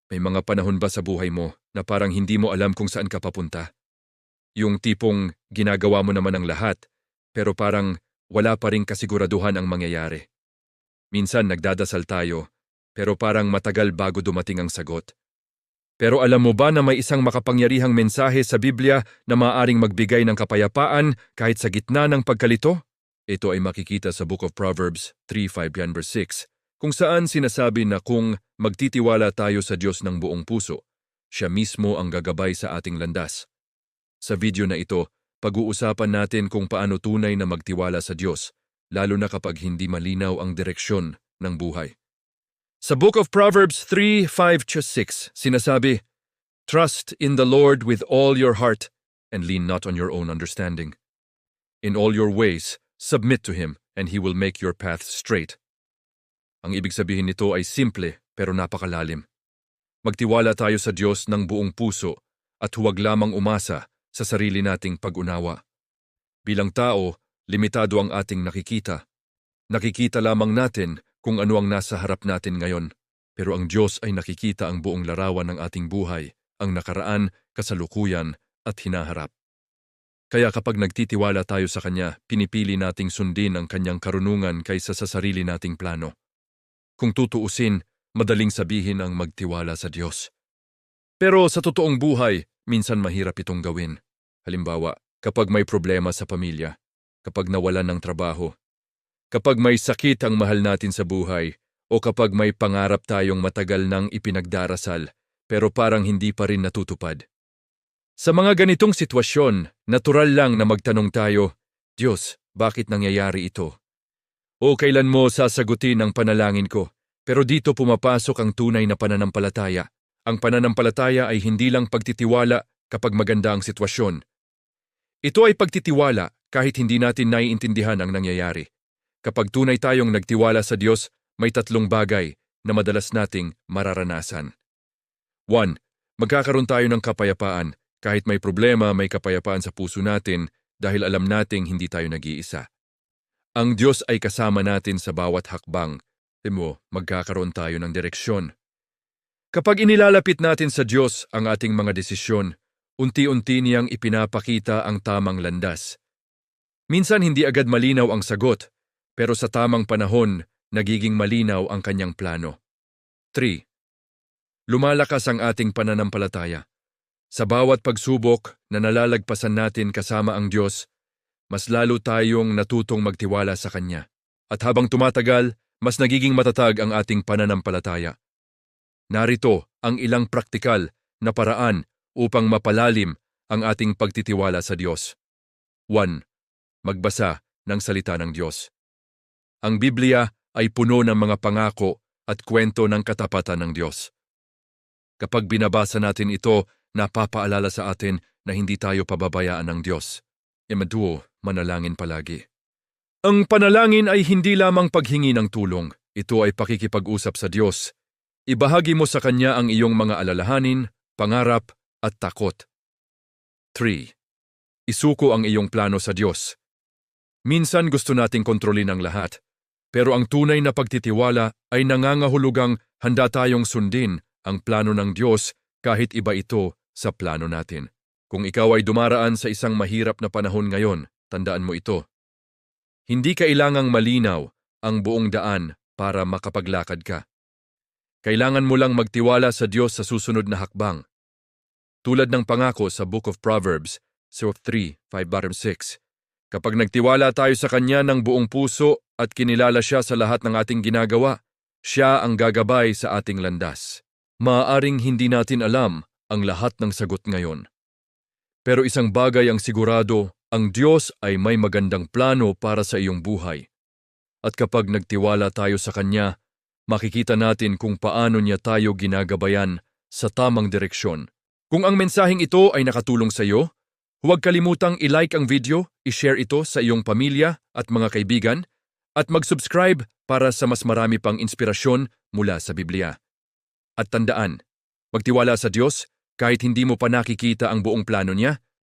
May mga panahon ba sa buhay mo na parang hindi mo alam kung saan ka papunta? Yung tipong ginagawa mo naman ang lahat, pero parang wala pa ring kasiguraduhan ang mangyayari. Minsan nagdadasal tayo, pero parang matagal bago dumating ang sagot. Pero alam mo ba na may isang makapangyarihang mensahe sa Biblia na maaaring magbigay ng kapayapaan kahit sa gitna ng pagkalito? Ito ay makikita sa Book of Proverbs 3:5 verse 6, kung saan sinasabi na kung magtitiwala tayo sa Diyos ng buong puso, siya mismo ang gagabay sa ating landas. Sa video na ito, pag-uusapan natin kung paano tunay na magtiwala sa Diyos, lalo na kapag hindi malinaw ang direksyon ng buhay. Sa Book of Proverbs 3:5-6, sinasabi, "Trust in the Lord with all your heart and lean not on your own understanding. In all your ways, submit to Him and He will make your path straight." Ang ibig sabihin nito ay simple pero napakalalim. Magtiwala tayo sa Diyos ng buong puso at huwag lamang umasa sa sarili nating pag-unawa. Bilang tao, limitado ang ating nakikita. Nakikita lamang natin kung ano ang nasa harap natin ngayon, pero ang Diyos ay nakikita ang buong larawan ng ating buhay, ang nakaraan, kasalukuyan at hinaharap. Kaya kapag nagtitiwala tayo sa Kanya, pinipili nating sundin ang Kanyang karunungan kaysa sa sarili nating plano. Kung tutuusin, madaling sabihin ang magtiwala sa Diyos. Pero sa totoong buhay, minsan mahirap itong gawin. Halimbawa, kapag may problema sa pamilya, kapag nawalan ng trabaho, kapag may sakit ang mahal natin sa buhay, o kapag may pangarap tayong matagal nang ipinagdarasal, pero parang hindi pa rin natutupad. Sa mga ganitong sitwasyon, natural lang na magtanong tayo, Diyos, bakit nangyayari ito? O kailan mo sasagutin ang panalangin ko? Pero dito pumapasok ang tunay na pananampalataya. Ang pananampalataya ay hindi lang pagtitiwala kapag maganda ang sitwasyon. Ito ay pagtitiwala kahit hindi natin naiintindihan ang nangyayari. Kapag tunay tayong nagtiwala sa Diyos, may tatlong bagay na madalas nating mararanasan. 1. Magkakaroon tayo ng kapayapaan. Kahit may problema, may kapayapaan sa puso natin dahil alam nating hindi tayo nag-iisa. Ang Diyos ay kasama natin sa bawat hakbang. Magkakaroon tayo ng direksyon. Kapag inilalapit natin sa Diyos ang ating mga desisyon, unti-unti niyang ipinapakita ang tamang landas. Minsan hindi agad malinaw ang sagot, pero sa tamang panahon, nagiging malinaw ang kanyang plano. 3. Lumalakas ang ating pananampalataya. Sa bawat pagsubok na nalalagpasan natin kasama ang Diyos, mas lalo tayong natutong magtiwala sa Kanya. At habang tumatagal, mas nagiging matatag ang ating pananampalataya. Narito ang ilang praktikal na paraan upang mapalalim ang ating pagtitiwala sa Diyos. 1. Magbasa ng salita ng Diyos. Ang Biblia ay puno ng mga pangako at kwento ng katapatan ng Diyos. Kapag binabasa natin ito, napapaalala sa atin na hindi tayo pababayaan ng Diyos. Manalangin palagi. Ang panalangin ay hindi lamang paghingi ng tulong. Ito ay pakikipag-usap sa Diyos. Ibahagi mo sa Kanya ang iyong mga alalahanin, pangarap at takot. 3. Isuko ang iyong plano sa Diyos. Minsan gusto nating kontrolin ang lahat, pero ang tunay na pagtitiwala ay nangangahulugang handa tayong sundin ang plano ng Diyos kahit iba ito sa plano natin. Kung ikaw ay dumaraan sa isang mahirap na panahon ngayon, tandaan mo ito. Hindi kailangang malinaw ang buong daan para makapaglakad ka. Kailangan mo lang magtiwala sa Diyos sa susunod na hakbang. Tulad ng pangako sa Book of Proverbs 3:5-6, kapag nagtiwala tayo sa Kanya ng buong puso at kinilala Siya sa lahat ng ating ginagawa, Siya ang gagabay sa ating landas. Maaaring hindi natin alam ang lahat ng sagot ngayon. Pero isang bagay ang sigurado, ang Diyos ay may magandang plano para sa iyong buhay. At kapag nagtiwala tayo sa Kanya, makikita natin kung paano Niya tayo ginagabayan sa tamang direksyon. Kung ang mensaheng ito ay nakatulong sa iyo, huwag kalimutang i-like ang video, i-share ito sa iyong pamilya at mga kaibigan, at mag-subscribe para sa mas marami pang inspirasyon mula sa Biblia. At tandaan, magtiwala sa Diyos kahit hindi mo pa nakikita ang buong plano Niya,